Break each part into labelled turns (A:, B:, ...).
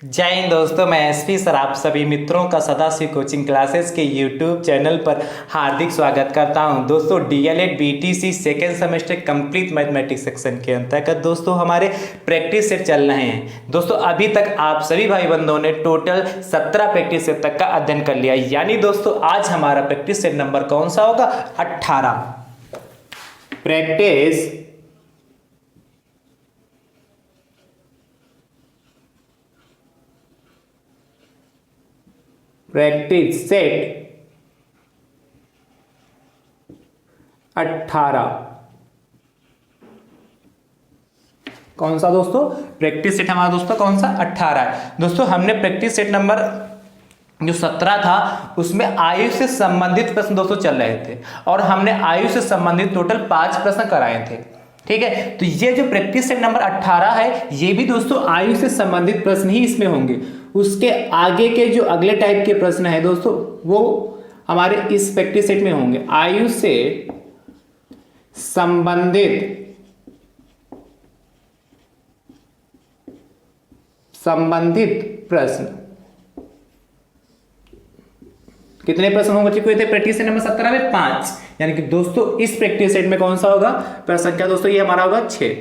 A: जय हिंद दोस्तों, मैं एसपी सर आप सभी मित्रों का सदाशिव कोचिंग क्लासेस के यूट्यूब चैनल पर हार्दिक स्वागत करता हूं। दोस्तों DElEd BTC second semester complete mathematics section के अंतर्गत दोस्तों हमारे प्रैक्टिस सेट चल रहे हैं। दोस्तों अभी तक आप सभी भाई बंधुओं ने टोटल 17 प्रैक्टिस सेट तक का अध्ययन कर लिया, यानी दोस्तों आज हमारा प्रैक्टिस सेट नंबर कौन सा होगा? 18। प्रैक्टिस सेट 18 कौन सा दोस्तों? प्रैक्टिस सेट हमारा दोस्तों कौन सा? 18 है। दोस्तों हमने प्रैक्टिस सेट नंबर जो 17 था उसमें आयु से संबंधित प्रश्न दोस्तों चल रहे थे और हमने आयु से संबंधित टोटल 5 प्रश्न कराए थे। ठीक है, तो ये जो प्रैक्टिस सेट नंबर 18 है ये भी दोस्तों आयु से संबंधित प्रश्न ही इसमें होंगे। उसके आगे के जो अगले टाइप के प्रश्न है दोस्तों वो हमारे इस प्रैक्टिस सेट में होंगे। आयु से संबंधित प्रश्न कितने प्रश्न होंगे? चुके थे प्रैक्टिस सेट नंबर 17 में 5, यानी कि दोस्तों इस प्रैक्टिस सेट में कौन सा होगा? प्रश्न संख्या दोस्तों ये हमारा होगा 6।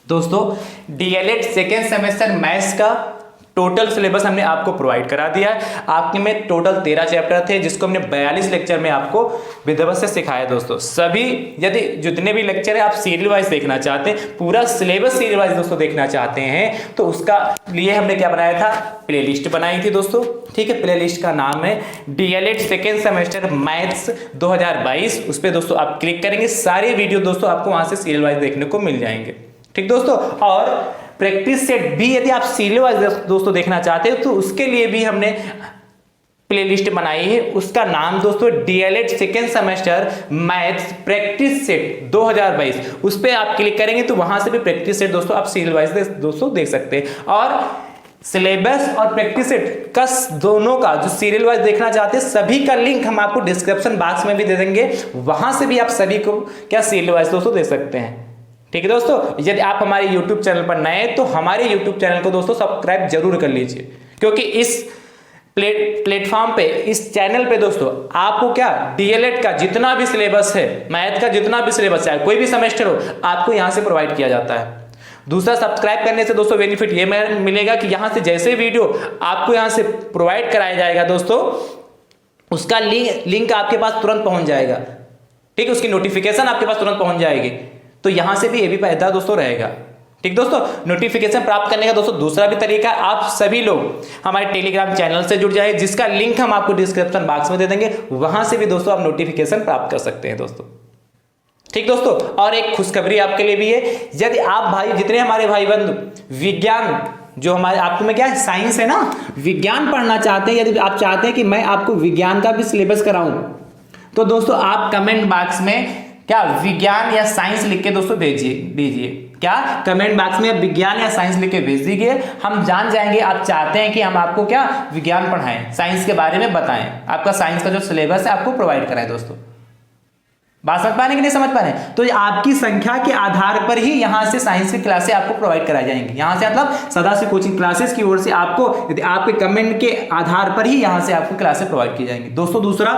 A: दोस्तों डीएलएड सेकेंड सेमेस्टर मैथ्स का टोटल सिलेबस हमने आपको प्रोवाइड करा दिया है। आपके में टोटल 13 चैप्टर थे जिसको हमने 42 लेक्चर में आपको विधिवत से सिखाया। दोस्तों सभी यदि जितने भी लेक्चर है आप सीरियल वाइज देखना चाहते हैं, पूरा सिलेबस सीरियल वाइज दोस्तों देखना चाहते हैं, तो उसका लिए हमने क्या बनाया था? प्लेलिस्ट बनाई थी दोस्तों। ठीक है, प्लेलिस्ट का नाम है डीएलएड सेकेंड सेमेस्टर मैथ्स 2022। उस पर दोस्तों आप क्लिक करेंगे, सारे वीडियो दोस्तों आपको वहां से सीरियल वाइज देखने को मिल जाएंगे। ठीक दोस्तों, और प्रैक्टिस सेट भी यदि आप सीरियल वाइज दोस्तों देखना चाहते हो तो उसके लिए भी हमने प्लेलिस्ट बनाई है। उसका नाम दोस्तों DElEd second semester maths practice set 2022। उस पर आप क्लिक करेंगे तो वहां से भी प्रैक्टिस सेट दोस्तों आप सीरियल वाइज दोस्तों देख सकते हैं। और सिलेबस और प्रैक्टिस सेट का दोनों का जो सीरियल वाइज देखना चाहते हैं सभी का लिंक हम आपको डिस्क्रिप्शन बॉक्स में भी दे देंगे, वहां से भी आप सभी को क्या सीरियल वाइज दोस्तों देख सकते हैं। ठीक है दोस्तों, यदि आप हमारे YouTube चैनल पर नए हैं तो हमारे YouTube चैनल को दोस्तों सब्सक्राइब जरूर कर लीजिए, क्योंकि इस प्लेटफॉर्म पे, इस चैनल पे दोस्तों आपको क्या डीएलएड का जितना भी सिलेबस है, मैथ का जितना भी सिलेबस है, कोई भी सेमेस्टर हो, आपको यहां से प्रोवाइड किया जाता है। दूसरा, सब्सक्राइब करने से दोस्तों बेनिफिट ये मिलेगा कि यहां से जैसे वीडियो आपको यहां से प्रोवाइड कराया जाएगा दोस्तों, उसका लिंक आपके पास तुरंत पहुंच जाएगा। ठीक है, उसकी नोटिफिकेशन आपके पास तुरंत पहुंच जाएगी, तो यहां से भी ये भी फायदा दोस्तों रहेगा। ठीक दोस्तों, नोटिफिकेशन प्राप्त करने का दोस्तों दूसरा भी तरीका, आप सभी लोग हमारे टेलीग्राम चैनल से जुड़ जाए, जिसका लिंक हम आपको डिस्क्रिप्शन बॉक्स में दे देंगे, वहां से भी दोस्तों आप नोटिफिकेशन प्राप्त कर सकते हैं दोस्तों। ठीक दोस्तों, और एक खुशखबरी आपके लिए भी है, यदि आप भाई जितने हमारे भाई बंधु विज्ञान जो हमारे आपको में क्या है, साइंस है ना, विज्ञान पढ़ना चाहते हैं, यदि आप चाहते हैं कि मैं आपको विज्ञान का भी सिलेबस कराऊं, तो दोस्तों आप कमेंट बॉक्स में क्या विज्ञान या साइंस लिख के दोस्तों दीजिए। क्या कमेंट बॉक्स में विज्ञान या साइंस लिख के भेज दीजिए, हम जान जाएंगे आप चाहते हैं कि हम आपको क्या विज्ञान पढ़ाएं, साइंस के बारे में बताएं, आपका साइंस का जो सिलेबस है आपको प्रोवाइड कराएं। दोस्तों बात समझ पा रहे कि नहीं समझ पा रहे? तो आपकी संख्या के आधार पर ही यहां से साइंस की क्लासें आपको प्रोवाइड कराई जाएंगी। यहां से मतलब सदाशिव कोचिंग क्लासेस की ओर से आपको, यदि आपके कमेंट के आधार पर ही यहां से आपको क्लासें प्रोवाइड की जाएंगी। दोस्तों दूसरा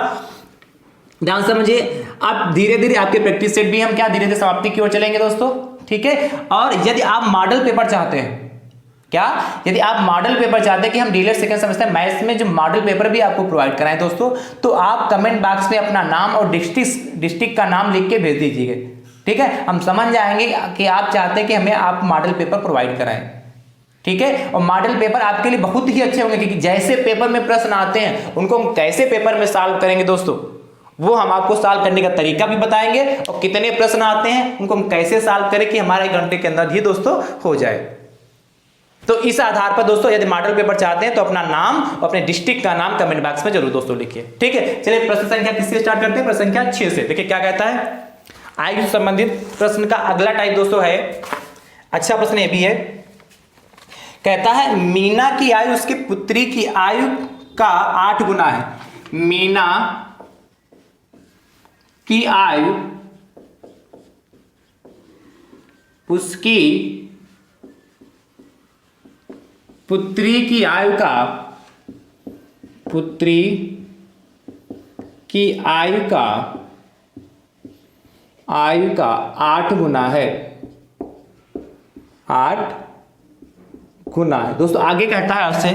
A: ध्यान समझिए, आप धीरे धीरे आपके प्रैक्टिस सेट भी हम क्या धीरे धीरे समाप्ति की ओर चलेंगे दोस्तों। ठीक है, और यदि आप मॉडल पेपर चाहते हैं, क्या यदि आप मॉडल पेपर चाहते हैं कि हम डीएलएड सेकंड सेमेस्टर मैथ्स में जो मॉडल पेपर भी आपको प्रोवाइड कराएं दोस्तों, तो आप कमेंट बॉक्स में अपना नाम और डिस्ट्रिक्ट का नाम लिख के भेज दीजिएगा। ठीक है, हम समझ जाएंगे कि आप चाहते हैं कि हमें आप मॉडल पेपर प्रोवाइड कराएं। ठीक है, और मॉडल पेपर आपके लिए बहुत ही अच्छे होंगे, क्योंकि जैसे पेपर में प्रश्न आते हैं उनको हम कैसे पेपर में सॉल्व करेंगे दोस्तों, वो हम आपको सॉल्व करने का तरीका भी बताएंगे, और कितने प्रश्न आते हैं उनको हम कैसे सॉल्व करें कि हमारे घंटे के अंदर ही दोस्तों हो जाए। तो इस आधार पर दोस्तों यदि मॉडल पेपर चाहते हैं तो अपना नाम और अपने डिस्ट्रिक्ट का नाम कमेंट बॉक्स में जरूर दोस्तों लिखिए। ठीक है, चलिए प्रश्न संख्या किससे स्टार्ट करते हैं? प्रश्न संख्या 6 से। देखिए क्या कहता है, आयु से संबंधित प्रश्न का अगला टाइप दोस्तों है, अच्छा प्रश्न ये भी है, कहता है मीना की आयु उसकी पुत्री की आयु का 8 गुना है। मीना की आयु उसकी पुत्री की आयु का, पुत्री की आयु का 8 गुना है, 8 गुना है। दोस्तों आगे कहता है आपसे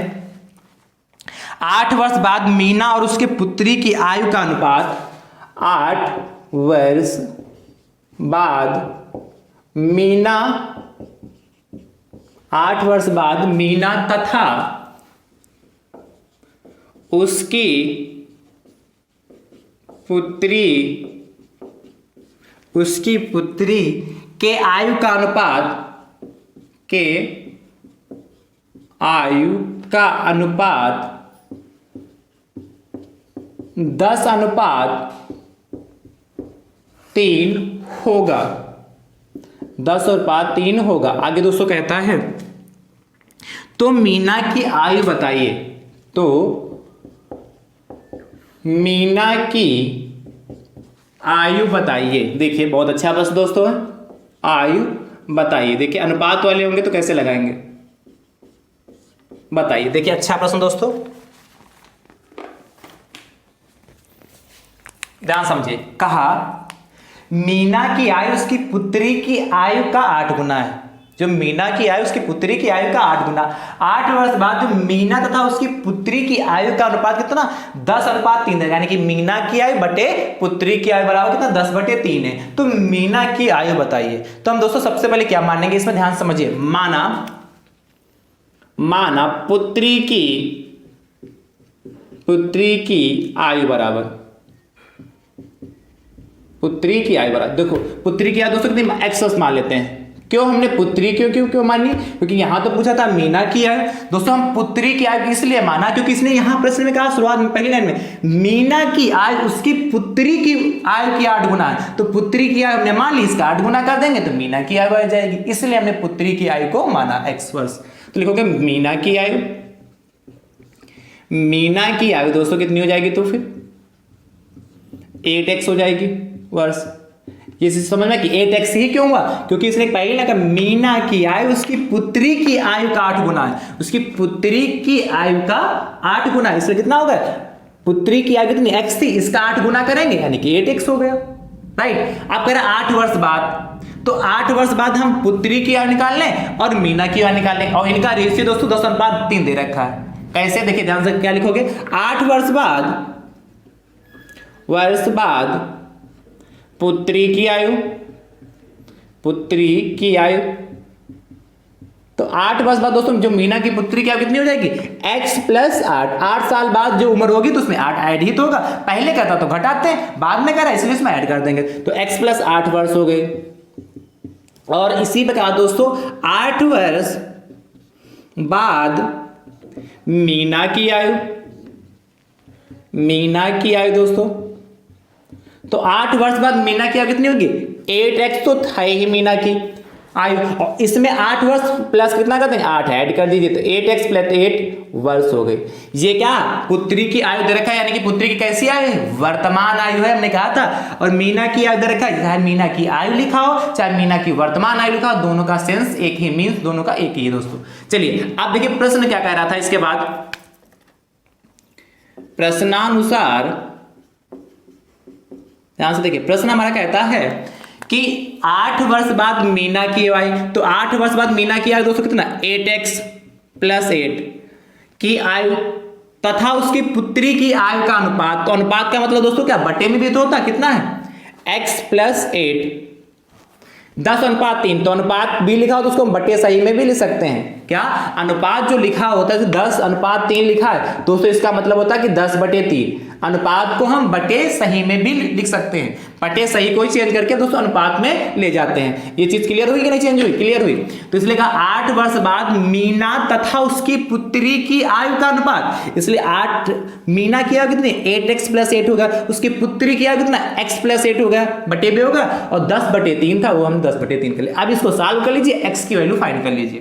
A: 8 वर्ष बाद मीना और उसके पुत्री की आयु का अनुपात, 8 वर्ष बाद मीना, 8 वर्ष बाद मीना तथा उसकी पुत्री के आयु का अनुपात 10:3 होगा, 10:3 होगा। आगे दोस्तों कहता है तो मीना की आयु बताइए, तो मीना की आयु बताइए। देखिए बहुत अच्छा प्रश्न दोस्तों है, आयु बताइए। देखिए अनुपात वाले होंगे तो कैसे लगाएंगे, बताइए। देखिए अच्छा प्रश्न दोस्तों, ध्यान समझिए। कहा मीना की आयु उसकी पुत्री की आयु का 8 गुना है। जो मीना की आयु उसकी पुत्री की आयु का 8 गुना, 8 वर्ष बाद मीना तथा उसकी पुत्री की आयु का अनुपात कितना, 10:3 है। यानी कि मीना की आयु बटे पुत्री की आयु बराबर कितना, 10/3 है। तो मीना की आयु बताइए। तो हम दोस्तों सबसे पहले क्या मानेंगे, इसमें ध्यान समझिए। माना पुत्री की आयु बराबर, पुत्री की आयु बराबर, देखो पुत्री की आयु दोस्तों कितनी, x मान लेते हैं। क्यों हमने पुत्री क्यों मानी, क्योंकि यहां तो पूछा था मीना की आयु। दोस्तों हम पुत्री की आयु इसलिए माना क्योंकि इसने यहां प्रश्न में कहा शुरुआत में पहली लाइन में मीना की आयु उसकी पुत्री की आयु की 8 गुना है। तो पुत्री की आयु हमने मान ली, इसका 8 गुना कर देंगे तो मीना की आयु आ जाएगी, इसलिए हमने पुत्री की आयु को माना x वर्ष। तो लिखोगे मीना की आयु, मीना की आयु दोस्तों कितनी हो जाएगी, तो फिर 8x हो जाएगी वर्ष। ये समझ में कि 8x ही क्यों हुआ, क्योंकि इसने पहले ना कहा मीना की आयु उसकी पुत्री की आयु का 8 गुना है, उसकी पुत्री की आयु का 8 गुना है, इसलिए कितना होगा, पुत्री की आयु कितनी x थी, इसका 8 गुना करेंगे यानी कि 8x हो गया। राइट। अब कह रहे 8 वर्ष बाद, तो 8 वर्ष बाद हम पुत्री की आयु निकाल लें और मीना की आयु निकाल लें, और इनका रेशियो दोस्तों 10:3 दे रखा है। कैसे, देखिए ध्यान से क्या लिखोगे, 8 वर्ष बाद पुत्री की आयु, तो 8 वर्ष बाद दोस्तों जो मीना की पुत्री की आयु कितनी हो जाएगी, x + 8। 8 साल बाद जो उम्र होगी तो उसमें 8 ऐड ही तो होगा, पहले कहता तो घटाते हैं, बाद में कह रहा है इसलिए इसमें ऐड कर देंगे, तो x + 8 वर्ष हो गए। और इसी प्रकार दोस्तों 8 वर्ष बाद मीना की आयु दोस्तों, तो 8 वर्ष बाद मीना की आयु कितनी होगी, 8x तो था ही मीना की आयु, और इसमें 8 वर्ष प्लस कितना करते हैं, 8 ऐड कर दीजिए, तो 8x + 8 वर्ष हो गई। ये क्या, पुत्री की आयु दे रखा है, यानी कि पुत्री की कैसी आयु है, वर्तमान आयु है, हमने कहा था। और मीना की आयु दे रखा है, चाहे मीना की आयु लिखा हो चाहे मीना की वर्तमान आयु लिखा हो, दोनों का सेंस एक ही, मीन्स दोनों का एक ही है दोस्तों। चलिए अब देखिए प्रश्न क्या कह रहा था। इसके बाद प्रश्नानुसार, ध्यान से देखिए, प्रश्न हमारा कहता है कि 8 वर्ष बाद मीना की आयु, तो 8 वर्ष बाद मीना की आयु दोस्तों कितना, 8x + 8 की आयु तथा उसकी पुत्री की आयु का अनुपात। तो अनुपात का मतलब दोस्तों क्या, बटे में भी तो होता, कितना है, x + 8 10:3। तो अनुपात भी लिखा हो तो उसको हम बटे सही में भी लिख सकते हैं। क्या, अनुपात जो लिखा होता है 10:3 लिखा है दोस्तों, इसका मतलब होता है कि 10/3। अनुपात को हम बटे सही में भी लिख सकते हैं, बटे सही को चेंज करके दोस्तों अनुपात में ले जाते हैं। ये चीज क्लियर हुई कि नहीं, चेंज हुई, क्लियर हुई। तो इसलिए कहा 8 वर्ष बाद मीना तथा उसकी पुत्री की आयु का अनुपात, इसलिए 8 मीना की आयु कितनी, 8x + 8 होगा, उसकी पुत्री की आयु कितना, x + 8 होगा, बटे में होगा, और 10/3 था वो हम 10/3 कर लिए। अब इसको सॉल्व कर लीजिए, x की वैल्यू फाइंड कर लीजिए।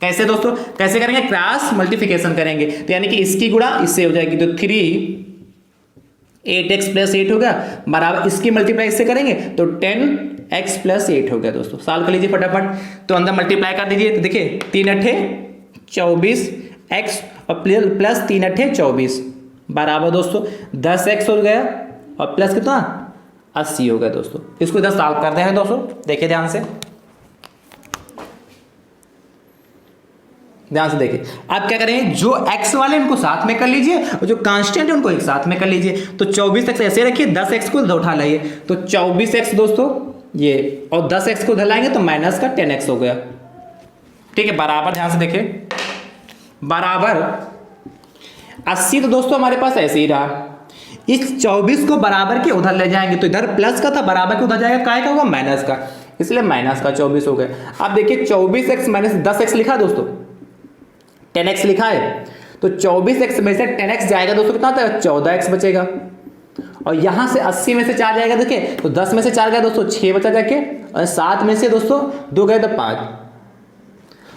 A: कैसे दोस्तों, कैसे करेंगे, क्रॉस मल्टीप्लिकेशन करेंगे, तो यानी कि इसकी गुणा इससे हो जाएगी, तो 3 8x + 8 होगा बराबर, इसकी मल्टीप्लाई इससे करेंगे तो 10x + 8 हो गया दोस्तों। सॉल्व कर लीजिए फटाफट, तो अंदर मल्टीप्लाई कर दीजिए, तो देखिए 3 × 8 24x और प्लस 3 अट्ठे 24 बराबर दोस्तों 10x हो गया और प्लस कितना 80 हो गया दोस्तों। इसको इधर सॉल्व करते हैं दोस्तों, देखिए ध्यान से देखिए। आप क्या करेंगे, जो x वाले उनको साथ में कर लीजिए और जो कांस्टेंट है उनको एक साथ में कर लीजिए। तो 24x ऐसे रखिए, 10x को उधर उठा लाइए तो 24x दोस्तों ये, और 10x को उधर लाएंगे तो माइनस का 10x हो गया। ठीक है, बराबर ध्यान से देखिए, बराबर 80 तो दोस्तों हमारे पास ऐसे ही रहा। इस 24 को बराबर के उधर ले जाएंगे तो इधर प्लस का था, बराबर के उधर जाएगा, काय का होगा माइनस का, इसलिए माइनस का 24 हो गया। अब देखिए 24x माइनस 10x लिखा है दोस्तों, 10x लिखा है, तो 24x में से 10x जाएगा दोस्तों, कितना आता है 14x बचेगा। और यहां से 80 में से 4 जाएगा, देखिए तो 10 में से 4 गया दोस्तों 6 बचा जाके, और 7 में से दोस्तों 2 गए तो 5,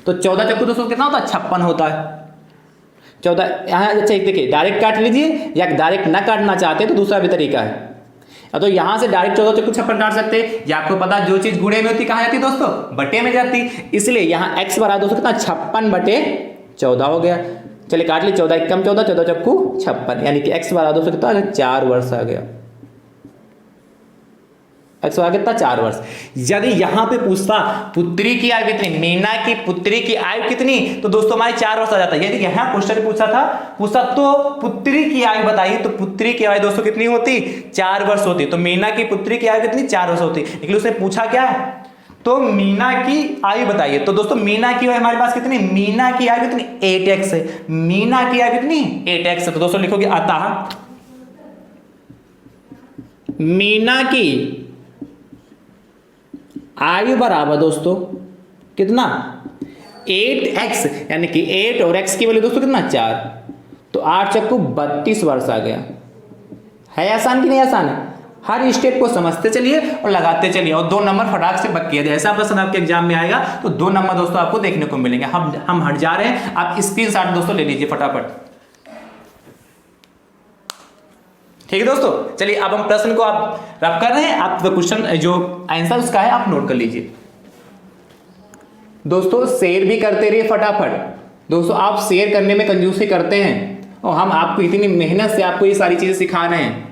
A: तो 14 चक्कू दोस्तों कितना होता है 56 होता है। 14 यहाँ अच्छा देखिए, डायरेक्ट काट लीजिए या डायरेक्ट ना काटना चाहते तो दूसरा भी तरीका है, तो यहाँ से डायरेक्ट 14 चक्कू 56 काट सकते हैं। या आपको पता जो चीज गुणे में होती कहाँ जाती दोस्तों, बटे में जाती, इसलिए यहाँ x बराबर दोस्तों कितना 56/14 हो गया। चलिए काट ली, 14 कम 14, 14 चक्कू 56, यानी कि x बराबर दोस्तों कितना 4 वर्ष आ गया। x बराबर कितना 4 वर्ष। यदि यहाँ पे पूछता पुत्री की आयु कितनी, मीना की पुत्री की आयु कितनी, तो दोस्तों हमारी 4 वर्ष आ जाता है। यदि यहाँ क्वेश्चन पूछा तो पुत्री की आयु बताइए, तो पुत्री की आयु दोस्तों कितनी होती 4 वर्ष होती। तो मीना की पुत्री की आयु कितनी 4 वर्ष होती, लेकिन उसने पूछा क्या है, तो मीना की आयु बताइए। तो दोस्तों मीना की आयु हमारे पास कितनी, मीना की आयु कितनी 8x है, मीना की आयु कितनी 8x है। तो दोस्तों लिखोगे अतः मीना की आयु बराबर दोस्तों कितना 8x, यानी कि 8 और x की वैल्यू दोस्तों कितना 4, तो 8 चक्कू 32 वर्ष आ गया। है आसान कि नहीं आसान है। हर स्टेप को समझते चलिए और लगाते चलिए, और 2 नंबर फटाक से पक्के दिए। ऐसा प्रश्न आपके एग्जाम में आएगा तो 2 नंबर दोस्तों आपको देखने को मिलेंगे। हम हट जा रहे हैं, आप स्क्रीनशॉट दोस्तों ले लीजिए फटाफट। ठीक है दोस्तों, चलिए अब हम प्रश्न को आप रफ कर रहे हैं, आप क्वेश्चन जो आंसर उसका है आप नोट कर लीजिए। दोस्तों शेयर भी करते रहिए फटाफट। दोस्तों आप शेयर करने में कंजूसी करते हैं और हम आपको इतनी मेहनत से आपको ये सारी चीजें सिखा रहे हैं,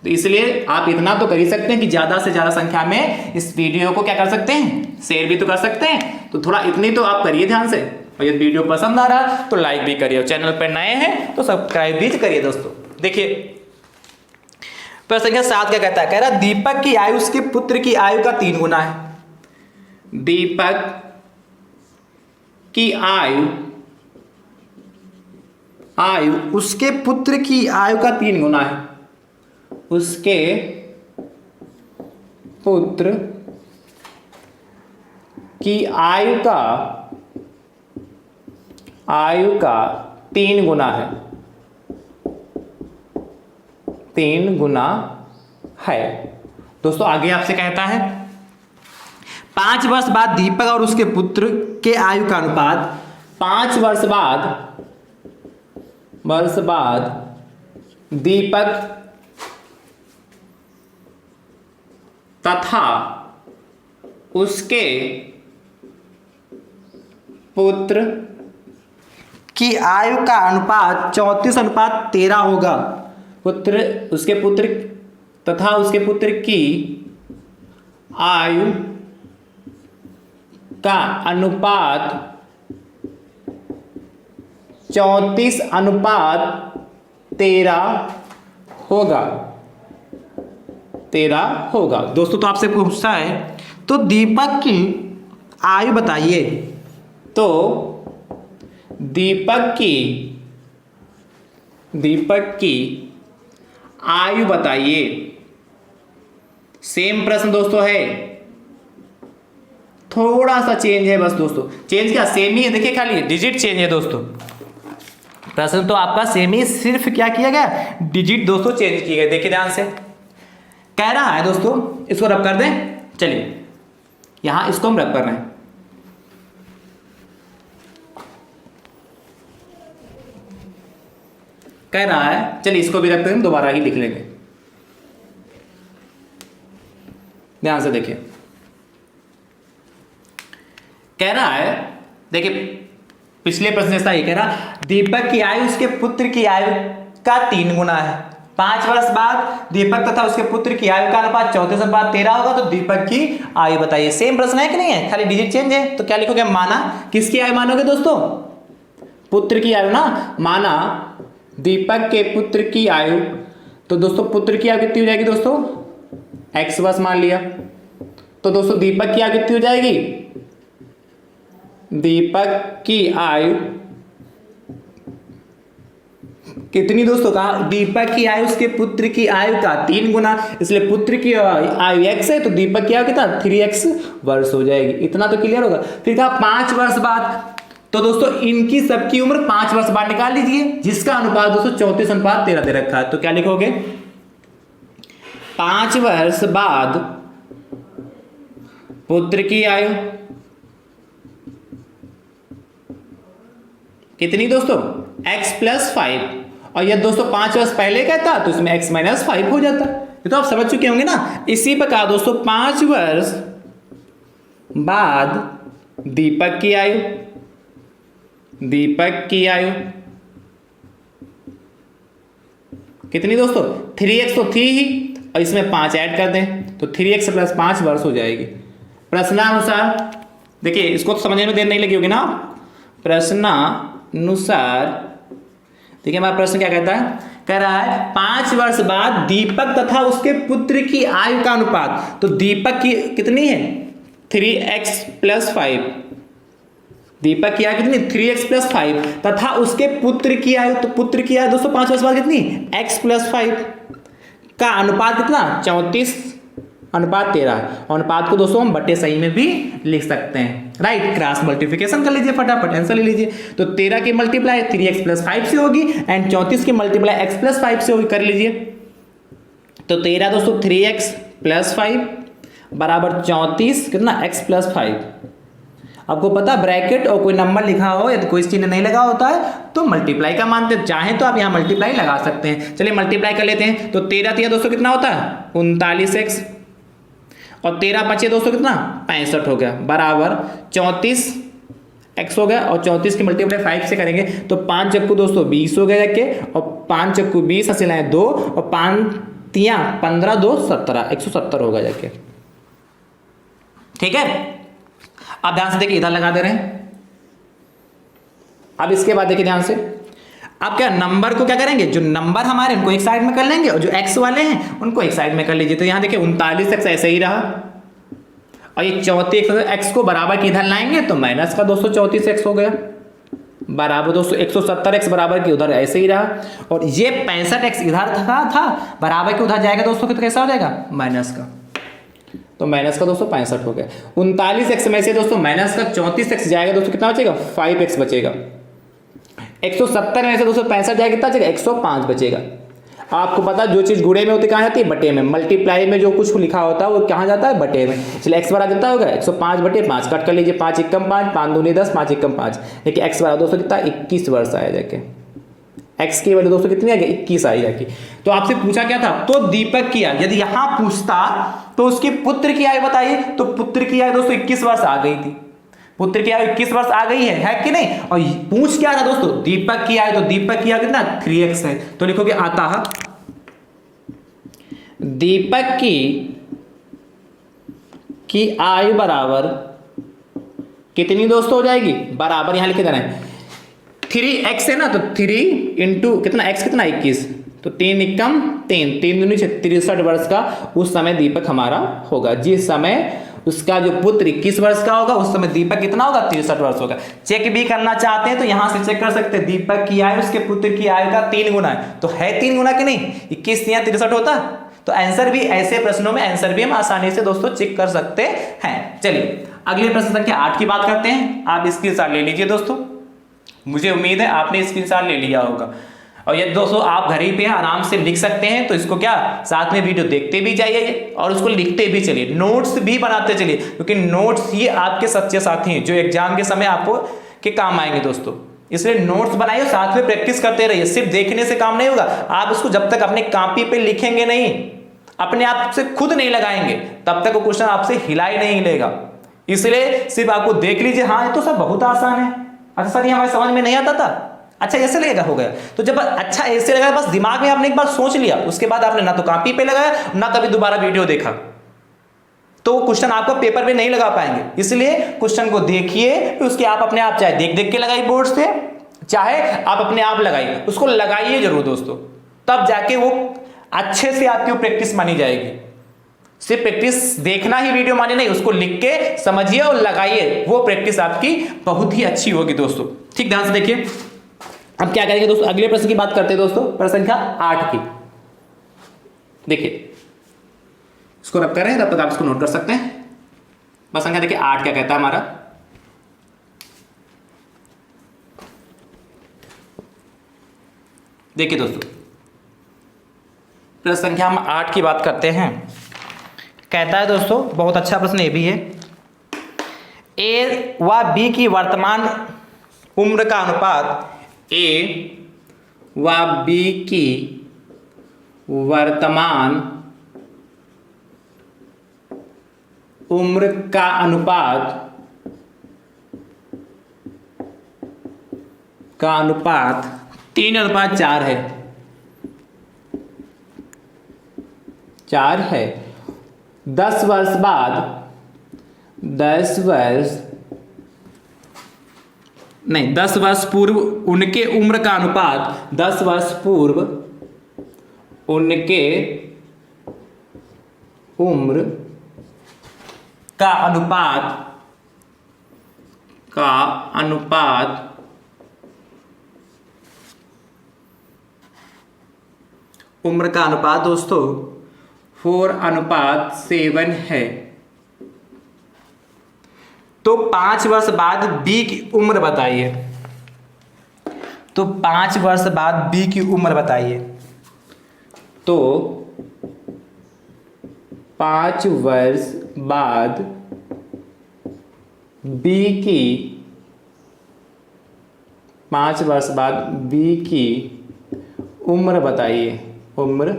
A: तो इसलिए आप इतना तो कर ही सकते हैं कि ज्यादा से ज्यादा संख्या में इस वीडियो को क्या कर सकते हैं, शेयर भी तो कर सकते हैं। तो थोड़ा इतनी तो आप करिए ध्यान से, और यदि वीडियो पसंद आ रहा तो लाइक भी करिए, और चैनल पर नए हैं तो सब्सक्राइब भी करिए। दोस्तों देखिए प्रश्न संख्या 7 क्या कहता है, कह रहा दीपक की आयु उसके पुत्र की आयु का 3 गुना है। दीपक की आयु उसके पुत्र की आयु का 3 गुना है। उसके पुत्र की आयु का 3 गुना है, 3 गुना है। दोस्तों आगे आपसे कहता है 5 वर्ष बाद दीपक और उसके पुत्र के आयु का अनुपात, 5 वर्ष बाद दीपक तथा उसके पुत्र की आयु का अनुपात 34:13 होगा। उसके पुत्र तथा उसके पुत्र की आयु का अनुपात 34:13 होगा, 13 होगा। दोस्तों तो आपसे पूछता है तो दीपक की आयु बताइए, तो दीपक की आयु बताइए। सेम प्रश्न दोस्तों है, थोड़ा सा चेंज है बस दोस्तों। चेंज क्या, सेम ही है, देखिए खाली डिजिट चेंज है दोस्तों। प्रश्न तो आपका सेम ही, सिर्फ क्या किया गया, डिजिट दोस्तों चेंज किए गए। देखिए ध्यान से कह रहा है दोस्तों, इसको रब कर दें। चलिए यहां इसको हम रब कर रहे हैं। कह रहा है, चलिए इसको भी रखते हैं, दोबारा ही लिख लेंगे। ध्यान से देखिए, कह रहा है देखिए पिछले प्रश्न जैसा ही कह रहा, दीपक की आयु उसके पुत्र की आयु का 3 गुना है। 5 वर्ष बाद दीपक तथा उसके पुत्र की आयु का अनुपात 34/13 होगा, तो दीपक की आयु बताइए। सेम प्रश्न है कि नहीं है, खाली डिजिट चेंज है। तो क्या लिखोगे, माना, किसकी आयु मानोगे दोस्तों, पुत्र की आयु ना। माना दीपक के पुत्र की आयु, तो दोस्तों पुत्र की आयु कितनी हो जाएगी दोस्तों, x वर्ष मान लिया। तो दोस्तों दीपक की आयु कितनी हो जाएगी, दीपक की आयु कितनी दोस्तों, कहा दीपक की आयु उसके पुत्र की आयु का 3 गुना, इसलिए पुत्र की आयु x है तो दीपक की आयु कितना 3x वर्ष हो जाएगी। इतना तो क्लियर होगा। फिर कहा 5 वर्ष बाद, तो दोस्तों इनकी सबकी उम्र 5 वर्ष बाद निकाल लीजिए, जिसका अनुपात दोस्तों 34/13 दे रखा है। तो क्या लिखोगे, 5 वर्ष बाद पुत्र की आयु कितनी दोस्तों, x + 5, और यह दोस्तों 5 वर्ष पहले का था तो इसमें x - 5 हो जाता। ये तो आप समझ चुके होंगे ना। इसी प्रकार दोस्तों 5 वर्ष बाद दीपक की आयु, दीपक की आयु कितनी दोस्तों, 3x तो थी ही, और इसमें 5 ऐड कर दें तो 3x + 5 वर्ष हो जाएगी। प्रश्नानुसार देखिए, इसको तो समझने में देर नहीं लगी होगी ना। प्रश्नानुसार देखिए हमारा प्रश्न क्या कहता है, कह रहा है 5 वर्ष बाद दीपक तथा उसके पुत्र की आयु का अनुपात, तो दीपक की कितनी है 3x + 5, दीपक की आयु कितनी 3x + 5 तथा उसके पुत्र की आयु, तो पुत्र की आयु दोस्तों 5 वर्ष बाद कितनी x + 5 का अनुपात कितना 34/13। अनुपात को दोस्तों हम बटे सही में भी लिख सकते हैं, राइट। क्रॉस मल्टीप्लिकेशन कर लीजिए, फटाफट आंसर ले लीजिए। तो 13 की मल्टीप्लाई 3x + 5 से होगी एंड 34 की मल्टीप्लाई x + 5 से होगी, कर लीजिए। तो 13 दोस्तों 3x + 5 बराबर 34 कितना x + 5। आपको पता ब्रैकेट और कोई नंबर लिखा हो या तो कोई चिन्ह नहीं लगा होता है तो मल्टीप्लाई का मानते हैं, चाहे तो आप यहाँ मल्टीप्लाई लगा सकते हैं। चलिए मल्टीप्लाई कर लेते हैं। तो 13 3 दोस्तों कितना होता है 39x, और 13 5 दोस्तों कितना 65 हो गया, बराबर 34x हो गया, और 34 की मल्टीप्लाई 5 से करेंगे तो 5 चक्कू दोस्तों 20 हो गया जाके, और 5 चक्कू 20 हंसी लाए 2, और 5 3 15 2 17 170 होगा जाके, ठीक है। अब ध्यान से देखिए, इधर लगा दे रहे हैं। अब इसके बाद देखिए ध्यान से, अब क्या नंबर को क्या करेंगे, जो नंबर हमारे उनको एक साइड में कर लेंगे और जो x वाले हैं उनको एक साइड में कर लीजिए। तो यहां देखिए 39x ऐसे ही रहा, और ये 34x को बराबर किधर लाएंगे तो माइनस का दोस्तों 34x हो गया, बराबर दोस्तों 170x बराबर की उधर ऐसे ही रहा, और ये 65x इधर था बराबर के उधर जाएगा दोस्तों, तो कैसा हो जाएगा माइनस का, तो माइनस का दोस्तों 65 हो गया। 39x में से दोस्तों माइनस का 34x जाएगा दोस्तों, कितना बचेगा 5x बचेगा। 170 में से दोस्तों 65 जाएगा, कितना बचेगा 105 बचेगा। आपको पता जो चीज गुणे में होती कहाँ जाती है बटे में, मल्टीप्लाई में जो कुछ लिखा होता है वो कहाँ जाता है बटे में। चलिए x बराबर कितना होगा 105/5 कट कर लीजिए, 5 × 5 5 दूनी 10 5 × 5, देखिए x बराबर दोस्तों कितना 21 वर्ष आया जाके, x की वजह दोस्तों कितनी आ गई 21 आई जाके। तो आपसे पूछा क्या था, तो दीपक की आयु, यदि यहां पूछता तो उसके पुत्र की आयु बताइए, तो पुत्र की आयु दोस्तों 21 वर्ष आ गई थी, पुत्र की आयु 21 वर्ष आ गई है कि नहीं। और पूछ क्या था दोस्तों दीपक की आयु, तो दीपक की आयु कितना 3x है, तो लिखोगे आता है दीपक की आयु बराबर कितनी दोस्तों हो जाएगी, बराबर यहां लिखे देना है 3x है ना, तो 3 इंटू कितना x कितना 21, तो 3 एकम 3 3 दूनी 63 वर्ष का उस समय दीपक हमारा होगा। जिस समय उसका जो पुत्र 21 वर्ष का होगा उस समय दीपक कितना होगा 63 वर्ष होगा। चेक भी करना चाहते हैं तो यहां से चेक कर सकते हैं, दीपक की आयु उसके पुत्र की आयु का 3 गुना है, तो है 3 गुना कि नहीं, 21 या 63 होता। तो आंसर भी ऐसे प्रश्नों में आंसर भी हम आसानी से दोस्तों चेक कर सकते हैं। चलिए अगले प्रश्न संख्या 8 की बात करते हैं। आप स्क्रीनशॉट ले लीजिए दोस्तों, मुझे उम्मीद है आपने स्क्रीनशॉट ले लिया होगा, और ये दोस्तों आप घर ही पे आराम से लिख सकते हैं। तो इसको क्या साथ में वीडियो देखते भी जाइए और उसको लिखते भी चलिए, नोट्स भी बनाते चलिए, क्योंकि नोट्स ही आपके सच्चे साथी हैं जो एग्जाम के समय आपको के काम आएंगे दोस्तों। इसलिए नोट्स बनाइए, साथ में प्रैक्टिस करते रहिए। सिर्फ देखने से काम नहीं होगा, आप उसको जब तक अपने कॉपी पे लिखेंगे नहीं, अपने आप से खुद नहीं लगाएंगे, तब तक वो क्वेश्चन आपसे हिला ही नहीं हिलेगा। इसलिए सिर्फ आपको देख लीजिए, हाँ ये तो सब बहुत आसान है, अच्छा सर ये हमारे समझ में नहीं आता था, अच्छा ऐसे लगेगा, हो गया। तो जब अच्छा ऐसे लगा, बस दिमाग में आपने एक बार सोच लिया, उसके बाद आपने ना तो कॉपी पे लगाया ना कभी दोबारा वीडियो देखा, तो क्वेश्चन आपको पेपर पे नहीं लगा पाएंगे। इसलिए क्वेश्चन को देखिए, फिर उसके आप अपने आप चाहे देख देख के लगाइए बोर्ड से, चाहे आप अपने आप लगाइए, उसको लगाइए जरूर दोस्तों, तब जाके वो अच्छे से आपकी प्रैक्टिस मानी जाएगी। सिर्फ प्रैक्टिस देखना ही वीडियो माने नहीं, उसको लिख के समझिए और लगाइए, वो प्रैक्टिस आपकी बहुत ही अच्छी होगी दोस्तों। ठीक, ध्यान से देखिए। अब क्या करेंगे दोस्तों, अगले प्रश्न की बात करते हैं दोस्तों, प्रश्न संख्या 8 की। देखिए इसको रब करें, तब तक आप इसको नोट कर सकते हैं। प्रश्न संख्या देखिए 8 क्या कहता है हमारा, देखिए दोस्तों प्रश्न संख्या हम 8 की बात करते हैं। कहता है दोस्तों, बहुत अच्छा प्रश्न ये भी है, ए व बी की वर्तमान उम्र का अनुपात, ए व बी की वर्तमान उम्र का अनुपात 3:4 है, 4 है। 10 वर्ष बाद 10 वर्ष पूर्व उनके उम्र का अनुपात, 10 वर्ष पूर्व उनके उम्र का अनुपात उम्र का अनुपात दोस्तों 4:7 है। तो 5 वर्ष बाद बी की उम्र बताइए, तो 5 वर्ष बाद बी की उम्र बताइए। तो 5 वर्ष बाद बी की 5 वर्ष बाद बी की उम्र बताइए, उम्र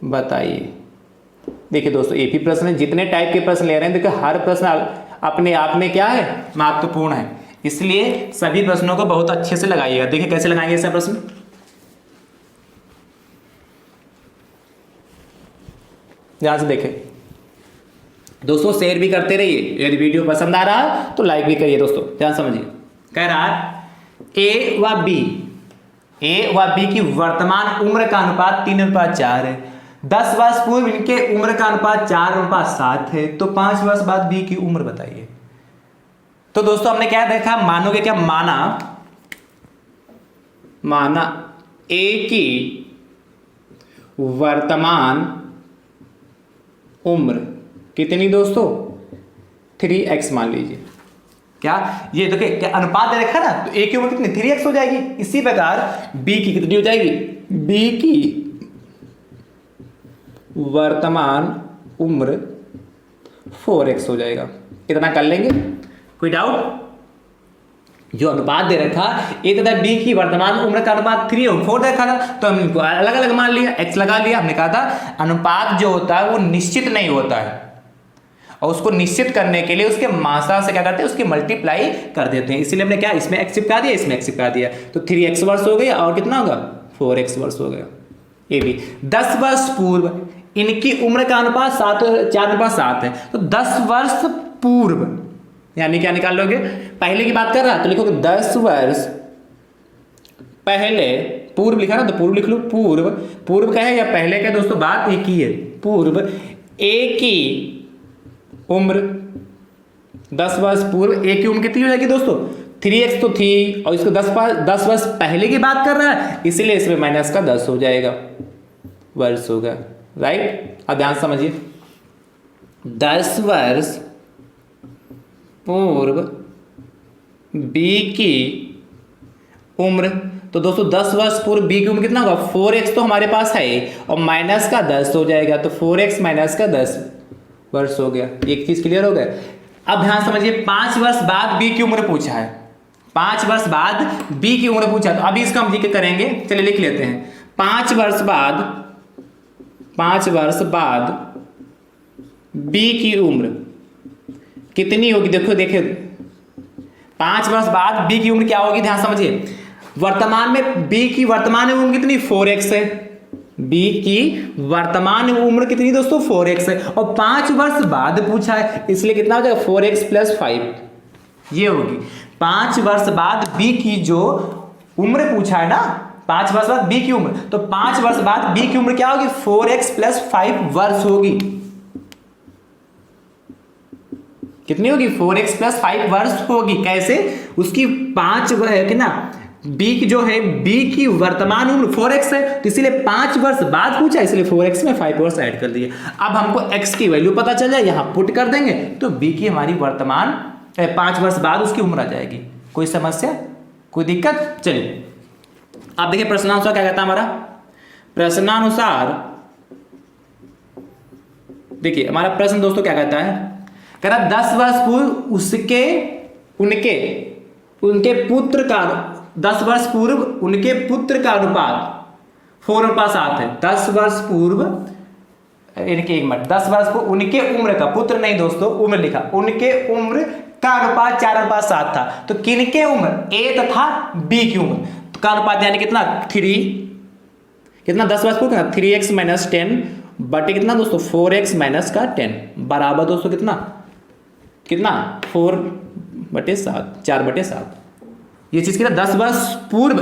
A: बताइए। देखिए दोस्तों एक ही प्रश्न है, जितने टाइप के प्रश्न ले रहे हैं देखिए हर प्रश्न अपने आप में क्या है, महत्वपूर्ण है, इसलिए सभी प्रश्नों को बहुत अच्छे से लगाइएगा। देखिए कैसे लगाएंगे ऐसा प्रश्न, ध्यान से देखें दोस्तों, शेयर भी करते रहिए, यदि वीडियो पसंद आ रहा है तो लाइक भी करिए दोस्तों। ध्यान समझिए, कह रहा है ए व बी की वर्तमान उम्र का अनुपात 3:4 है, 10 वर्ष पूर्व इनके उम्र का अनुपात 4:7 है, तो 5 वर्ष बाद बी की उम्र बताइए। तो दोस्तों हमने क्या देखा, मानोगे क्या, माना ए की वर्तमान उम्र कितनी दोस्तों, 3x मान लीजिए। क्या ये देखिए क्या अनुपात दे रखा ना, तो ए की उम्र कितनी 3x हो जाएगी। इसी प्रकार बी की कितनी हो जाएगी, बी की वर्तमान उम्र 4x हो जाएगा। इतना कर लेंगे, कोई डाउट। जो अनुपात दे रखा ए तथा बी की वर्तमान उम्र का अनुपात 3 और 4 देखा था, तो हमने इनको अलग अलग मान लिया, x लगा लिया। हमने कहा था अनुपात जो होता है वो निश्चित नहीं होता है, और उसको निश्चित करने के लिए उसके मात्रा से क्या करते हैं, उसकी मल्टीप्लाई कर देते हैं। इसलिए हमने क्या इसमें x चिपका दिया, इसमें x चिपका दिया, तो 3x वर्ष हो गया और कितना होगा 4x वर्ष हो गया। ये भी 10 वर्ष पूर्व इनकी उम्र का अनुपात 4:7 है, तो 10 वर्ष पूर्व यानी क्या निकाल लोगे, पहले की बात कर रहा है तो लिखोगे 10 वर्ष पहले, पूर्व लिखा ना तो पूर्व लिख लो, पूर्व का है या पहले का दोस्तों, बात एक ही है। पूर्व ए की उम्र 10 वर्ष पूर्व ए की उम्र कितनी हो जाएगी दोस्तों, 3x तो थी, और इसको 10 वर्ष पहले की बात कर रहा है, इसलिए इसमें माइनस का 10 हो जाएगा, वर्ष होगा, राइट। अब ध्यान समझिए, 10 वर्ष पूर्व बी की उम्र, तो दोस्तों 10 वर्ष पूर्व बी की उम्र कितना होगा, 4x तो हमारे पास है, और माइनस का 10 हो जाएगा, तो 4x माइनस का 10 वर्ष हो गया। एक चीज क्लियर हो गया। अब ध्यान समझिए, 5 वर्ष बाद बी की उम्र पूछा है, 5 वर्ष बाद बी की उम्र पूछा, तो अभी इसका हम जिक्र करेंगे, चलिए लिख लेते हैं। 5 वर्ष बाद बी की उम्र कितनी होगी, देखो देखिए 5 वर्ष बाद बी की उम्र क्या होगी, ध्यान समझिए। वर्तमान में बी की वर्तमान उम्र कितनी, 4x है। बी की वर्तमान उम्र कितनी दोस्तों, 4x है, और 5 वर्ष बाद पूछा है, इसलिए कितना हो जाएगा, 4x + 5 ये होगी। 5 वर्ष बाद बी की जो उम्र पूछा है ना, 5 वर्ष बाद बी की उम्र, तो 5 वर्ष बाद बी की उम्र क्या होगी, 4x + 5 वर्ष होगी। कितनी होगी, 4x + 5 वर्ष होगी। कैसे, उसकी 5 है ना, बी की जो है, बी की वर्तमान उम्र 4x है, तो इसीलिए 5 वर्ष बाद पूछा, इसलिए 4x में 5 वर्ष ऐड कर दिए। अब हमको x की वैल्यू पता चल जाए, यहां पुट कर देंगे, तो बी की हमारी वर्तमान 5 वर्ष बाद उसकी उम्र आ जाएगी। कोई समस्या, कोई दिक्कत? चलिए आप देखिए प्रश्नानुसार क्या कहता है हमारा। प्रश्नानुसार देखिए हमारा प्रश्न दोस्तों क्या कहता है, कह रहा 10 वर्ष पूर्व उसके उनके पुत्र का 10 वर्ष पूर्व उनके पुत्र का अनुपात 4:7 है। 10 वर्ष पूर्व इनके, एक मिनट, 10 वर्ष पूर्व उनके उम्र का, पुत्र नहीं दोस्तों, उम्र लिखा, उनके उम्र का अनुपात 4:7 था। तो किनके उम्र, ए तथा बी की उम्र का अनुपात यानी कितना, 3, कितना 10 वर्ष पूर्व 3x - 10 बटे कितना दोस्तों, 4x - 10 बराबर दोस्तों कितना 4/7, 4/7। ये चीज कितना, 10 वर्ष पूर्व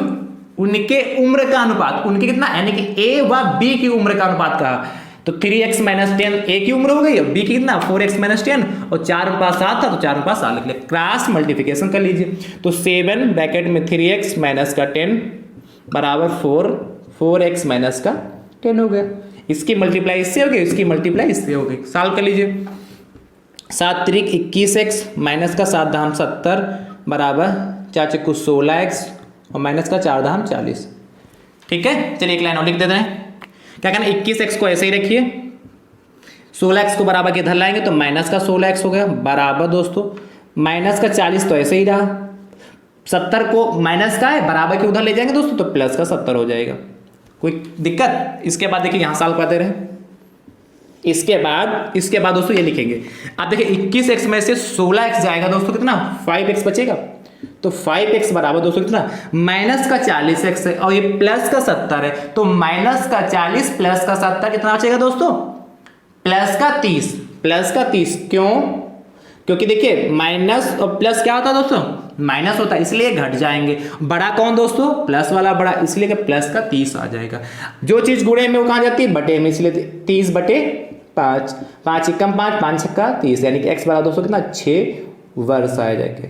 A: उनके उम्र का अनुपात, उनके कितना यानी कि ए व बी की उम्र का अनुपात कहा, तो 3x - 10 ए की उम्र हो गई, बी की कितना 4x - 10, और 4:7 था तो 4:7 लिख लिया। क्रॉस मल्टीप्लिकेशन कर लीजिए, तो 7 ब्रैकेट में 3x - 10 बराबर 4x - 10 हो गया। इसकी मल्टीप्लाई इससे हो गई, इसकी मल्टीप्लाई इससे हो गई। सॉल्व कर लीजिए, 7 × 21x - 7 धाम 70 बराबर 4 × 16x और -4 धाम 40। ठीक है, चलिए एक लाइन और लिख देते हैं। क्या कहना, 21x को ऐसे ही रखिए, 16x को बराबर के इधर लाएंगे तो -16x हो गया, बराबर दोस्तों -40 तो ऐसे ही रहा, 70 को माइनस का है, बराबर के उधर ले जाएंगे दोस्तों तो +70 हो जाएगा। कोई दिक्कत? इसके बाद देखिए यहाँ सॉल्व करते रहे। इसके बाद दोस्तों ये लिखेंगे, आप देखिए 21x में से 16x जाएगा दोस्तों, कितना 5x बचेगा, तो 5x बराबर दोस्तों कितना, -40x है और ये +70 है, तो -40 +70 कितना बचेगा दोस्तों, +30। क्यों? क्योंकि देखिए माइनस और प्लस क्या होता है दोस्तों, माइनस होता है, इसलिए घट जाएंगे। बड़ा कौन दोस्तों, प्लस वाला बड़ा, इसलिए कि +30 आ जाएगा। जो चीज गुणे में वो कहाँ जाती है, बटे में, इसलिए 30/5, 5 × 5, 5 × 30, यानी कि x बराबर दोस्तों कितना 6 वर्ष आ जाएगा।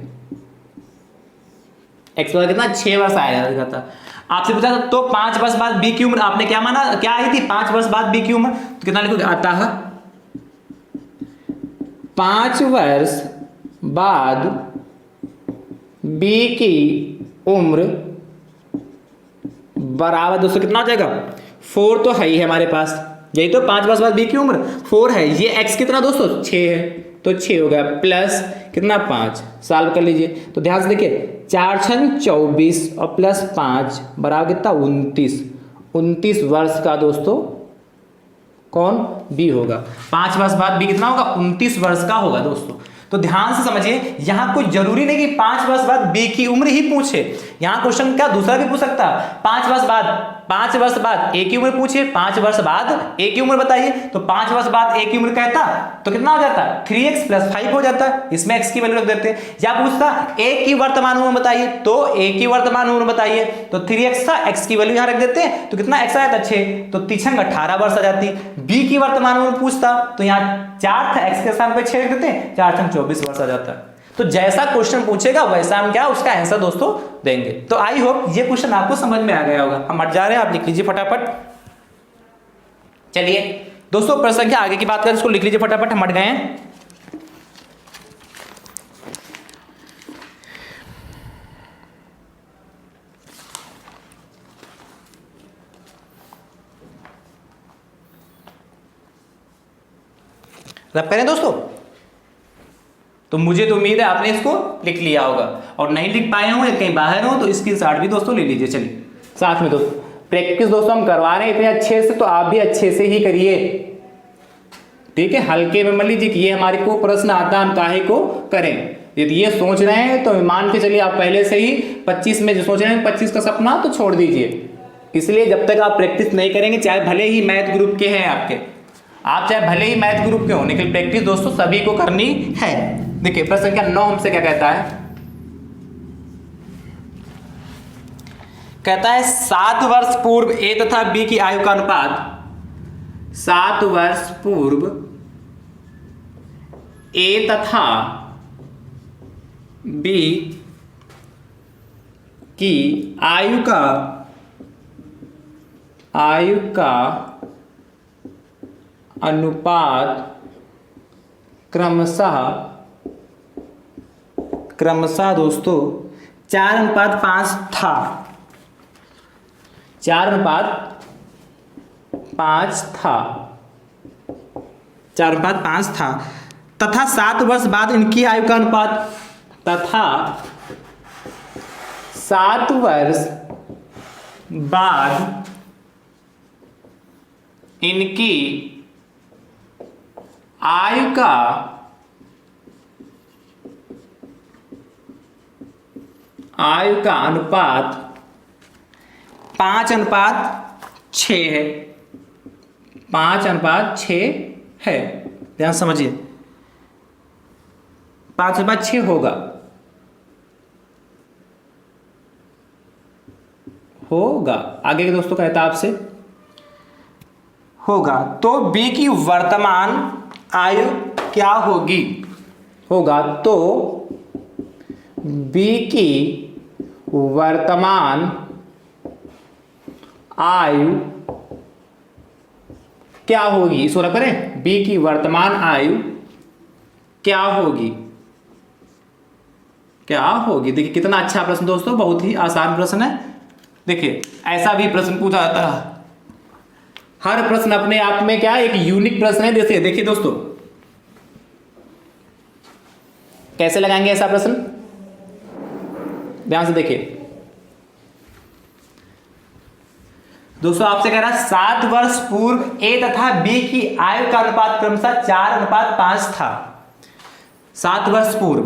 A: x बराबर कितना 6 वर्ष आया जाता। आपसे पूछा था तो 5 वर्ष बाद b की उम्र आपने क्या माना, क्या आई थी 5 वर्ष बाद b की उम्र, तो कितना लिखोगे, आता है 5 वर्ष बाद b की उम्र बराबर दोस्तों कितना हो जाएगा, 4 तो है ही है हमारे पास, यही तो 5 वर्ष बाद b की उम्र 4 है, ये x कितना दोस्तों 6 है, तो 6 हो गया प्लस कितना 5। सॉल्व कर लीजिए, तो ध्यान से देखिए 4 × 24 और +5 बराबर कितना 29 वर्ष का दोस्तों कौन, बी होगा। 5 वर्ष बाद बी कितना होगा, 29 वर्ष का होगा दोस्तों। तो ध्यान से समझिए, यहां कोई जरूरी नहीं कि 5 वर्ष बाद बी की उम्र ही पूछे, यहां क्वेश्चन क्या दूसरा भी पूछ सकता है। 5 वर्ष बाद ए की उम्र पूछिए, 5 वर्ष बाद ए की उम्र बताइए, तो 5 वर्ष बाद ए की उम्र कहता तो कितना हो जाता, 3x + 5 हो जाता, इसमें x की वैल्यू रख देते हैं। या पूछता ए की वर्तमान उम्र बताइए, तो ए की वर्तमान उम्र बताइए, तो 3x था, x की वैल्यू यहां रख देते हैं, तो कितना x आ जाता 6, तो 3 × 18 वर्ष आ जाती। बी की वर्तमान उम्र पूछता तो यहाँ 4 था, x के स्थान पे 6 रख देते हैं, 4 × 24 वर्ष आ जाता है। तो जैसा क्वेश्चन पूछेगा वैसा हम क्या उसका आंसर दोस्तों देंगे। तो आई होप ये क्वेश्चन आपको समझ में आ गया होगा। हम हट जा रहे हैं, आप लिख लीजिए फटाफट। चलिए दोस्तों प्रश्न संख्या आगे की बात करें, इसको लिख लीजिए फटाफट, हम हट गए हैं। रब करें दोस्तों, तो मुझे तो उम्मीद है आपने इसको लिख लिया होगा, और नहीं लिख पाए हों या कहीं बाहर हो तो इसकी स्क्रीनशॉट भी दोस्तों ले लीजिए। चलिए साथ में दोस्तों प्रैक्टिस दोस्तों हम करवा रहे हैं इतने अच्छे से, तो आप भी अच्छे से ही करिए, ठीक है। हल्के में मान लीजिए कि ये हमारे को प्रश्न आता, हम काहे को करें, यदि ये सोच रहे हैं तो मान के चलिए आप पहले से ही 25 में जो सोच रहे हैं 25 का सपना, तो छोड़ दीजिए। इसलिए जब तक आप प्रैक्टिस नहीं करेंगे, चाहे भले ही मैथ ग्रुप के हैं आपके, आप चाहे भले ही मैथ ग्रुप के हो, लेकिन प्रैक्टिस दोस्तों सभी को करनी है। देखिए प्रश्न संख्या 9 हमसे क्या कहता है, कहता है 7 वर्ष पूर्व ए तथा बी की आयु का अनुपात, 7 वर्ष पूर्व ए तथा बी की आयु का अनुपात क्रमशः दोस्तों 4:5 था, 4:5 था, 4:5 था, तथा 7 वर्ष बाद इनकी आयु का अनुपात, तथा 7 वर्ष बाद इनकी आयु का अनुपात 5:6 है, 5:6 है। ध्यान समझिए, 5:6 होगा, आगे के दोस्तों कहता आपसे होगा, तो बी की वर्तमान आयु क्या होगी, होगा तो बी की वर्तमान आयु क्या होगी, इसको रख करें, बी की वर्तमान आयु क्या होगी, देखिए कितना अच्छा प्रश्न दोस्तों, बहुत ही आसान प्रश्न है। देखिए ऐसा भी प्रश्न पूछा जाता है, हर प्रश्न अपने आप में क्या एक यूनिक प्रश्न है। देखिए दोस्तों कैसे लगाएंगे ऐसा प्रश्न, ध्यान से देखिए दोस्तों, आपसे कह रहा है 7 वर्ष पूर्व ए तथा बी की आयु का अनुपात क्रमशः 4:5 था, 7 वर्ष पूर्व,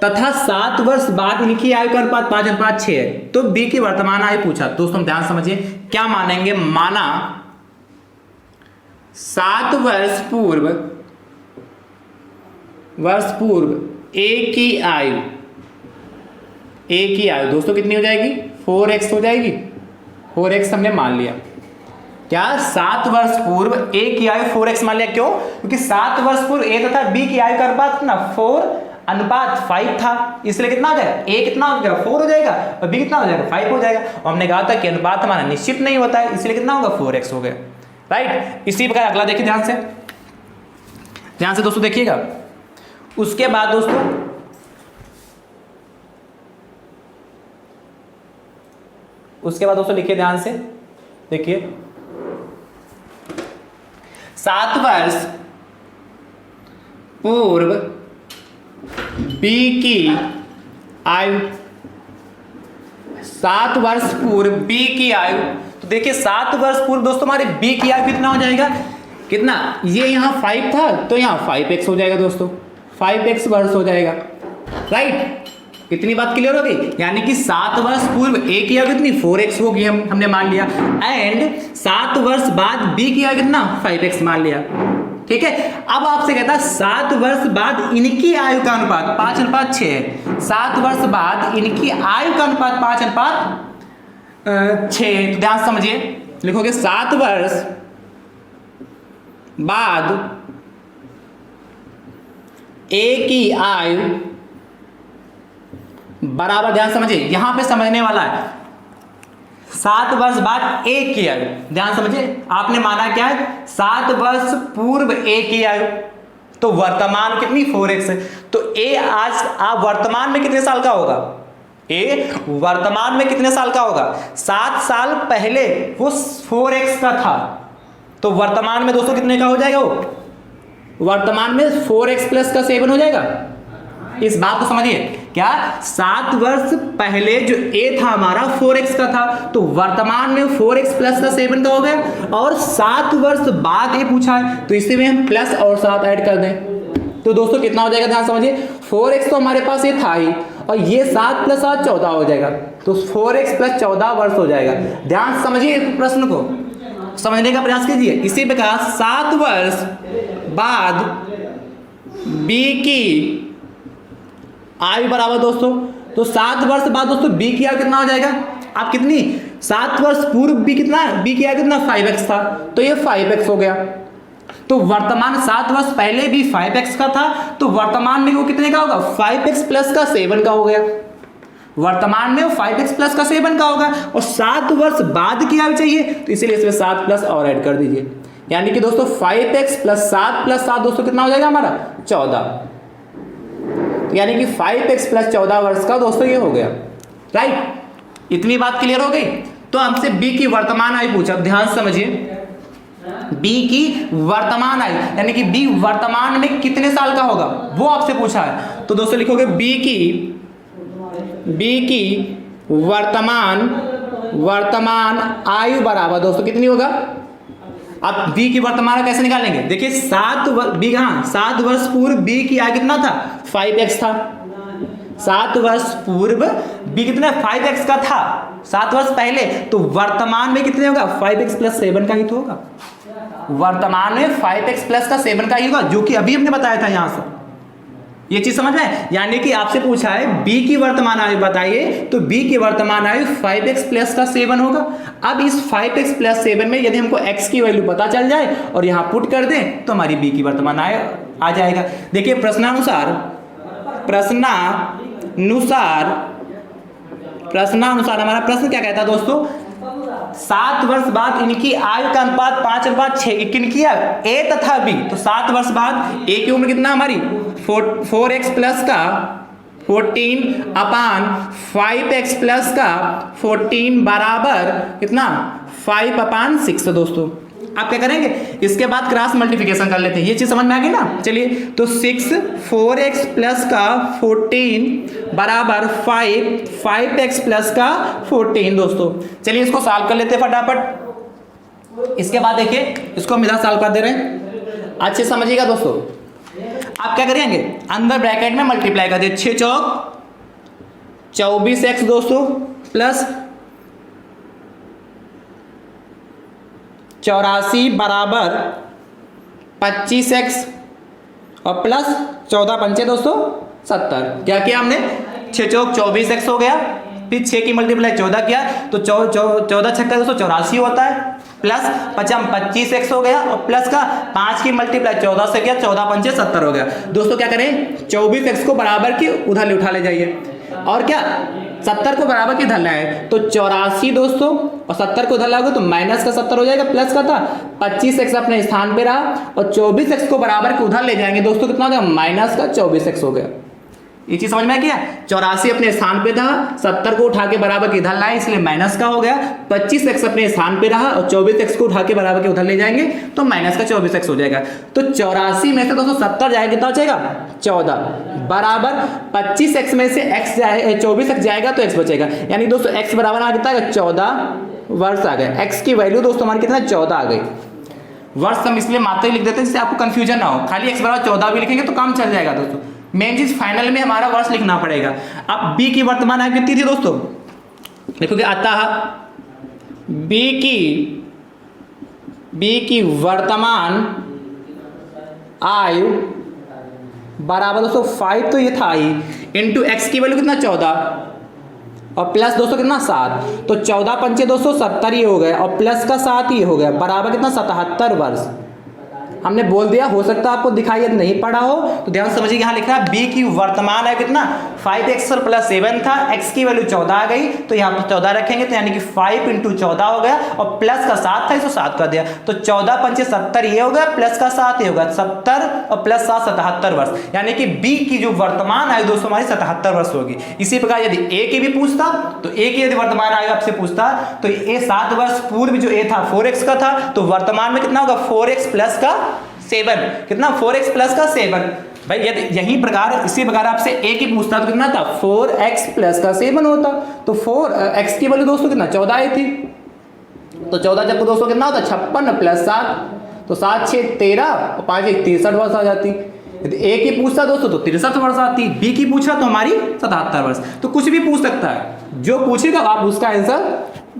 A: तथा 7 वर्ष बाद इनकी आयु का अनुपात 5:6 है, तो बी की वर्तमान आयु पूछा। दोस्तों ध्यान समझिए क्या मानेंगे, माना 7 वर्ष पूर्व ए की आयु दोस्तों कितनी हो जाएगी, 4x हो जाएगी, 4x हमने मान लिया। क्या 7 वर्ष पूर्व ए की आयु 4x मान लिया, क्यों, क्योंकि 7 वर्ष पूर्व ए तथा बी की आयु का अनुपात कितना 4:5 था, इसलिए कितना हो जाएगा, ए कितना हो जाएगा 4 हो जाएगा और बी कितना हो जाएगा 5 हो जाएगा। और हमने कहा था कि अनुपात हमारा निश्चित नहीं होता है, इसलिए कितना होगा 4x हो गया, राइट। इसी प्रकार अगला देखिए ध्यान से दोस्तों देखिएगा, उसके बाद दोस्तों लिखिए ध्यान से, देखिए 7 वर्ष पूर्व बी की आयु, 7 वर्ष पूर्व बी की आयु, तो देखिए 7 वर्ष पूर्व दोस्तों हमारे बी की आयु कितना हो जाएगा, कितना, ये यहाँ 5 था तो यहाँ 5x हो जाएगा दोस्तों, 5x वर्ष हो जाएगा, राइट। कितनी बात क्लियर हो गई, यानी कि 7 वर्ष पूर्व ए की आयु कितनी 4x होगी, हमने मान लिया, एंड 7 वर्ष बाद बी की आयु कितना 5x मान लिया, ठीक है। अब आपसे कहता है 7 वर्ष बाद इनकी आयु का अनुपात 5:6 है, 7 वर्ष बाद इनकी आयु का अनुपात 5:6, तो ध्यान समझिए, लिखोगे 7 वर्ष बाद ए की आयु बराबर, ध्यान समझिए यहां पे समझने वाला है, 7 वर्ष बाद ए की आयु, ध्यान समझिए, आपने माना क्या है 7 वर्ष पूर्व ए की आयु, तो वर्तमान कितनी 4x है, तो ए आज आप वर्तमान में कितने साल का होगा, ए वर्तमान में कितने साल का होगा, 7 साल पहले वो 4x का था, तो वर्तमान में दोस्तों कितने का हो जाएगा, वो वर्तमान में 4x प्लस का 7 हो जाएगा। इस बात को समझिए, क्या 7 वर्ष पहले जो ए था हमारा 4x का था, तो वर्तमान में 4x प्लस का 7 का हो गया, और 7 वर्ष बाद ए पूछा है तो इसी में हम प्लस और 7 ऐड कर दें,
B: तो दोस्तों कितना हो जाएगा, ध्यान समझिए, 4x तो हमारे पास ये था ही, और ये 7 + 7 14 हो जाएगा, तो 4x + 14 वर्ष हो जाएगा। ध्यान समझिए प्रश्न को समझने का प्रयास कीजिए। इसी प्रकार 7 वर्ष बाद b की आयु बराबर दोस्तों, तो 7 वर्ष बाद दोस्तों b की आयु कितना हो जाएगा, आप कितनी, 7 वर्ष पूर्व b कितना, b की आयु कितना 5x था, तो ये 5x हो गया। तो वर्तमान 7 वर्ष पहले भी 5x का था, तो वर्तमान में वो कितने का होगा, 5x + का 7 का हो गया। वर्तमान में वो 5x + का 7 का होगा, और 7 वर्ष बाद की आयु चाहिए, तो इसीलिए इसमें 7 प्लस और ऐड कर दीजिए। यानी कि दोस्तों 5x + 7 + 7 दोस्तों कितना हो जाएगा हमारा 14, यानी कि 5x + 14 वर्ष का दोस्तों ये हो गया, राइट। इतनी बात क्लियर हो गई। तो हमसे b की वर्तमान आयु पूछा, ध्यान समझिए, b की वर्तमान आयु यानी कि b वर्तमान में कितने साल का होगा वो आपसे पूछा है। तो दोस्तों लिखोगे b की वर्तमान आयु बराबर दोस्तों कितनी होगा, आप b की वर्तमान आयु कैसे निकालेंगे, देखिए 7 वर्ष पूर्व b की आयु कितना था, 5x था। 7 वर्ष पूर्व b कितना 5x का था 7 वर्ष पहले, तो वर्तमान में कितने होगा, 5x + 7 का ही तो होगा। वर्तमान में 5x + का 7 का ही होगा, जो कि अभी हमने बताया था यहां से। ये चीज समझ में, यानी कि आपसे पूछा है b की वर्तमान आयु बताइए, तो b की वर्तमान आयु 5x + का 7 होगा। अब इस 5x + 7 में यदि हमको x की वैल्यू पता चल जाए और यहां पुट कर दें, तो हमारी b की वर्तमान आयु आ जाएगा। देखिए प्रश्नानुसार हमारा प्रश्न क्या कहता है दोस्तों, 7 वर्ष बाद इनकी आयु का अनुपात 5:6 किनकी है, a तथा b। तो 7 वर्ष बाद a की उम्र कितना हमारी 4x + का 14 5x + का 14 बराबर कितना 5/6 दोस्तों। आप क्या करेंगे, इसके बाद क्रॉस मल्टीप्लिकेशन कर लेते हैं, ये चीज समझ में आ गई ना। चलिए तो 4x + का 14 बराबर 5x + का 14 दोस्तों। चलिए इसको सॉल्व कर लेते हैं फटाफट। इसके बाद देखिए इसको हम इधर सॉल्व कर दे रहे हैं, अच्छे समझिएगा दोस्तों। आप क्या करेंगे, अंदर ब्रैकेट में मल्टीप्लाई कर दिए, 6 चौक 24x दोस्तों प्लस 84 बराबर 25x और प्लस 14 पंचे दोस्तों 70। क्या किया हमने, 6 चौक 24x हो गया, फिर 6 की मल्टीप्लाई 14 किया, तो 14 छक्का दोस्तों 84 होता है, प्लस 25x हो गया, और प्लस का 5 की मल्टीप्लाई 14 से किया, 14 पंचे 70 हो गया। दोस्तों क्या करें, 24x को बराबर की उधर उठा ले जाइए, और क्या 70 को बराबर की धरना है, तो 84 दोस्तों और 70 को धरना होगा तो माइनस का 70 हो जाएगा, प्लस का था 25x अपने स्थान पे रहा, और 24x को बराबर के उधर ले जाएंगे दोस्तों, कितना हो गया माइनस का 24x हो गया। ये चीज समझ में आ गया, 84 अपने स्थान पे था, 70 को उठा के बराबर के इधर लाए इसलिए माइनस का हो गया, 25x अपने स्थान पे रहा और 24x को उठा के बराबर के उधर ले जाएंगे तो माइनस का 24x हो जाएगा। तो 84 में से दोस्तों 70 जाएगा, कितना हो जाएगा 14 बराबर 25x में से x जाए 24x जाएगा तो x बचेगा, यानी दोस्तों x बराबर आ कितना है 14 वर्ष आ गए। x की वैल्यू दोस्तों हमारी कितना 14 आ गई। वर्ष हम इसलिए मात्रा लिख देते हैं जिससे आपको कंफ्यूजन ना हो, खाली x बराबर 14 भी लिखेंगे तो काम चल जाएगा दोस्तों। मेन चीज फाइनल में हमारा वर्ष लिखना पड़ेगा। अब b की वर्तमान आयु कितनी थी दोस्तों, देखोगे अतः b की वर्तमान आयु बराबर दोस्तों 5 तो ये था ही, इंटू x की वैल्यू कितना 14 और प्लस दोस्तों कितना 7, तो 14 पंचे दोस्तों 70 ही हो गए और प्लस का 7 ही हो गया, बराबर कितना 77 वर्ष। हमने बोल दिया, हो सकता है आपको दिखाई नहीं पड़ा हो तो ध्यान समझिए, यहाँ लिखा है b की वर्तमान है कितना 5x + 7 था, x की वैल्यू 14 आ गई तो यहाँ पर 14 रखेंगे, तो यानी कि 5 × 14 हो गया और प्लस का 7 था इसको 7 कर दिया, तो 14 पंचे 70 ये हो गया, प्लस का 7 ये होगा 70 और प्लस 7 77 वर्ष, यानी कि b की जो वर्तमान आयु दोस्तों हमारी 77 वर्ष होगी। इसी प्रकार यदि a की भी पूछता तो a की यदि वर्तमान आयु आपसे पूछता तो ये 7 वर्ष पूर्व जो a था 4x का था, तो वर्तमान में कितना होगा 4x + का 7, कितना 4x + का 7। भाई यदि यही प्रकार इसी प्रकार आपसे a की पूछता तो कितना था 4x + का 7 होता, तो 4x की वैल्यू दोस्तों कितना 14 आई थी, तो 14 जब दोस्तों कितना होता 56 + 7, तो 7 6 13 और 5 1 63 वर्ष आ जाती। यदि ए की पूछता दोस्तों तो 63 वर्ष आती, बी की पूछा तो हमारी 77 वर्ष। तो कुछ भी पूछ सकता है, जो पूछेगा आप उसका आंसर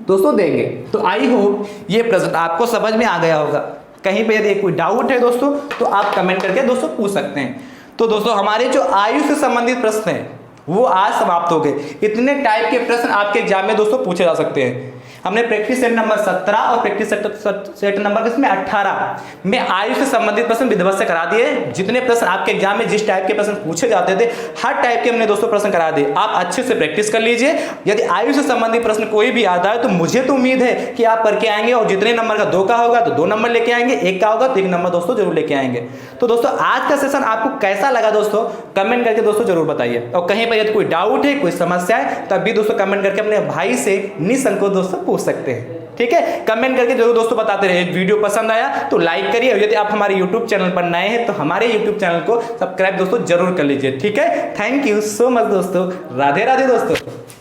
B: दोस्तों देंगे। तो आई होप ये प्रश्न आपको समझ में आ गया होगा। कहीं पे यदि कोई डाउट है दोस्तों तो आप कमेंट करके दोस्तों पूछ सकते हैं। तो दोस्तों हमारे जो आयु से संबंधित प्रश्न हैं वो आज समाप्त हो गए। इतने टाइप के प्रश्न आपके एग्जाम में दोस्तों पूछे जा सकते हैं। हमने प्रैक्टिस सेट नंबर 17 और प्रैक्टिस सेट नंबर किसमें 18 में आयु से संबंधित प्रश्न विधिवत से करा दिए। जितने प्रश्न आपके एग्जाम में जिस टाइप के प्रश्न पूछे जाते थे हर टाइप के हमने दोस्तों प्रश्न करा दिए। आप अच्छे से प्रैक्टिस कर लीजिए। यदि आयु से संबंधित प्रश्न कोई भी आता है तो मुझे तो उम्मीद है कि आप करके आएंगे, और जितने नंबर का 2 का होगा तो 2 नंबर लेके आएंगे, 1 का होगा तो 1 नंबर दोस्तों जरूर लेके आएंगे। तो दोस्तों आज का सेशन आपको कैसा लगा दोस्तों कमेंट करके दोस्तों जरूर बताइए। और कहीं पर यदि कोई डाउट है, कोई समस्या है, तब भी दोस्तों कमेंट करके अपने भाई से निसंकोच दोस्तों पूछ सकते हैं। ठीक है, कमेंट करके जरूर दोस्तों बताते रहिए। वीडियो पसंद आया तो लाइक करिए, और यदि आप हमारे यूट्यूब चैनल पर नए हैं तो हमारे यूट्यूब चैनल को सब्सक्राइब दोस्तों जरूर कर लीजिए। ठीक है, थैंक यू सो मच दोस्तों। राधे राधे दोस्तों।